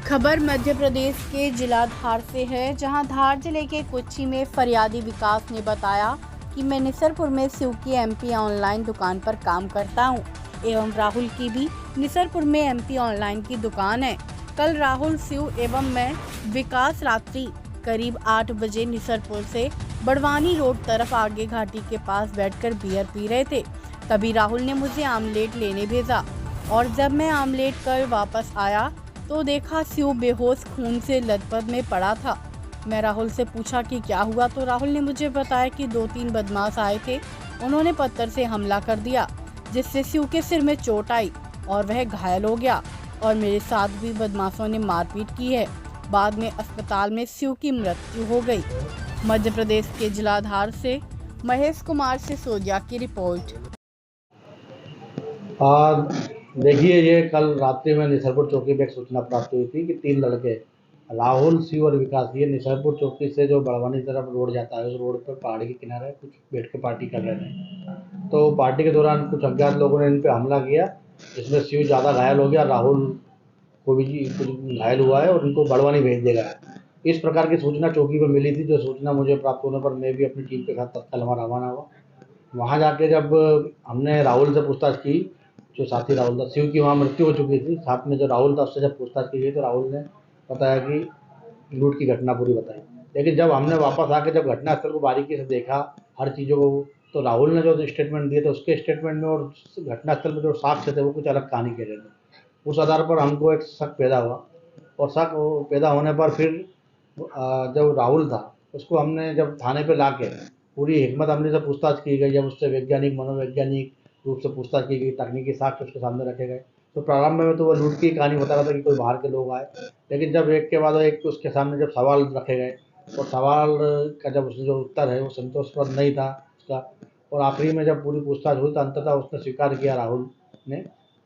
खबर मध्य प्रदेश के जिला धार से है, जहां धार जिले के कुच्ची में फरियादी विकास ने बताया कि मैं निसरपुर में शिव की एमपी ऑनलाइन दुकान पर काम करता हूं एवं राहुल की भी निसरपुर में एमपी ऑनलाइन की दुकान है। कल राहुल, शिव एवं मैं विकास रात्रि करीब 8 बजे निसरपुर से बड़वानी रोड तरफ आगे घाटी के पास बैठकर बियर पी रहे थे। तभी राहुल ने मुझे आमलेट लेने भेजा और जब मैं आमलेट कर वापस आया तो देखा शिव बेहोश खून से लथपथ में पड़ा था। मैं राहुल से पूछा कि क्या हुआ, तो राहुल ने मुझे बताया कि 2-3 बदमाश आए थे, उन्होंने पत्थर से हमला कर दिया जिससे शिव के सिर में चोट आई और वह घायल हो गया और मेरे साथ भी बदमाशों ने मारपीट की है। बाद में अस्पताल में शिव की मृत्यु हो गई। मध्य प्रदेश के जिला धार से महेश कुमार सिसोदिया की रिपोर्ट। देखिए, ये कल रात्रि में निसरपुर चौकी पे एक सूचना प्राप्त हुई थी कि 3 लड़के राहुल, शिव और विकास ये निसरपुर चौकी से जो बड़वानी तरफ रोड जाता है, उस रोड पर पहाड़ी के किनारे कुछ बैठ के पार्टी कर रहे थे। तो पार्टी के दौरान कुछ अज्ञात लोगों ने इन पे हमला किया, जिसमें शिव ज़्यादा घायल हो गया, राहुल को भी कुछ घायल हुआ है और उनको बड़वानी भेज दिया गया है। इस प्रकार की सूचना चौकी पर मिली थी। जो सूचना मुझे प्राप्त होने पर मैं भी अपनी टीम के साथ तत्काल वहाँ रवाना हुआ। वहाँ जाके जब हमने राहुल से पूछताछ की, जो साथी राहुल था, शिव की वहाँ मृत्यु हो चुकी थी, साथ में जो राहुल था उससे जब पूछताछ की गई तो राहुल ने बताया कि लूट की घटना पूरी बताई। लेकिन जब हमने वापस आके जब घटनास्थल को बारीकी से देखा, हर चीज़ों को, तो राहुल ने जो स्टेटमेंट दिए थे उसके स्टेटमेंट में और घटनास्थल में जो साक्ष्य थे वो कुछ अलग कहानी कह रहे थे। उस आधार पर हमको एक शक पैदा हुआ और शक पैदा होने पर फिर जो राहुल था उसको हमने जब थाने पे लाके पूरी हिकमत अमली से पूछताछ की गई, जब उससे वैज्ञानिक मनोवैज्ञानिक रूप से पूछताछ की गई, तकनीकी साक्ष्य उसके सामने रखे गए, तो प्रारंभ में तो वो लूट की कहानी बता रहा था कि कोई बाहर के लोग आए। लेकिन जब एक के बाद एक उसके सामने जब सवाल रखे गए और सवाल का जब उसने जो उत्तर है वो संतोषप्रद नहीं था उसका, और आखिरी में जब पूरी पूछताछ हुई तो अंततः उसने स्वीकार किया राहुल ने।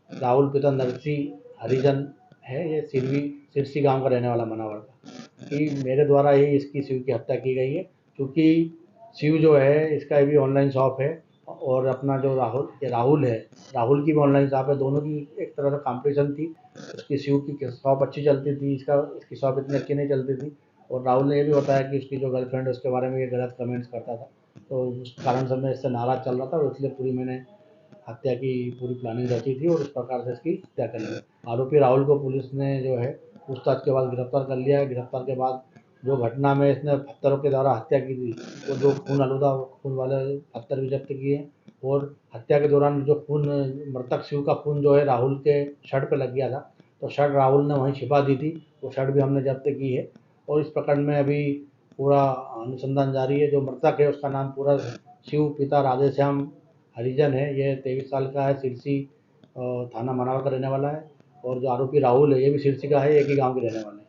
राहुल पिता नरसिंह हरिजन है, ये सिरसी गांव का रहने वाला मनावर का, कि मेरे द्वारा ही इसकी शिव की हत्या की गई है। क्योंकि शिव जो है इसका भी ऑनलाइन शॉप है और अपना जो राहुल है, राहुल की भी ऑनलाइन शॉप है। दोनों की एक तरह से कॉम्पिटिशन थी। उसकी शिव की शॉप अच्छी चलती थी, इसकी शॉप इतनी अच्छी नहीं चलती थी। और राहुल ने ये भी बताया कि उसकी जो गर्लफ्रेंड है उसके बारे में ये गलत कमेंट्स करता था, तो उस कारण से मैं इससे नाराज़ चल रहा था और इसलिए पूरी मैंने हत्या की पूरी प्लानिंग रची थी और इस प्रकार से इसकी हत्या कर ली। आरोपी राहुल को पुलिस ने जो है पूछताछ के बाद गिरफ्तार कर लिया है। गिरफ्तार के बाद जो घटना में इसने पत्थरों के द्वारा हत्या की थी, वो जो खून आलूदा खून वाले पत्थर भी जब्त किए और हत्या के दौरान जो खून, मृतक शिव का खून जो है राहुल के शर्ट पे लग गया था, तो शर्ट राहुल ने वहीं छिपा दी थी, वो शर्ट भी हमने जब्त की है। और इस प्रकरण में अभी पूरा अनुसंधान जारी है। जो मृतक है उसका नाम पूरा शिव पिता राधेश्याम हरिजन है, ये 23 साल का है, सिरसी थाना मनावर का रहने वाला है। और जो आरोपी राहुल है ये भी सिरसी का है, एक ही गांव के रहने वाले हैं।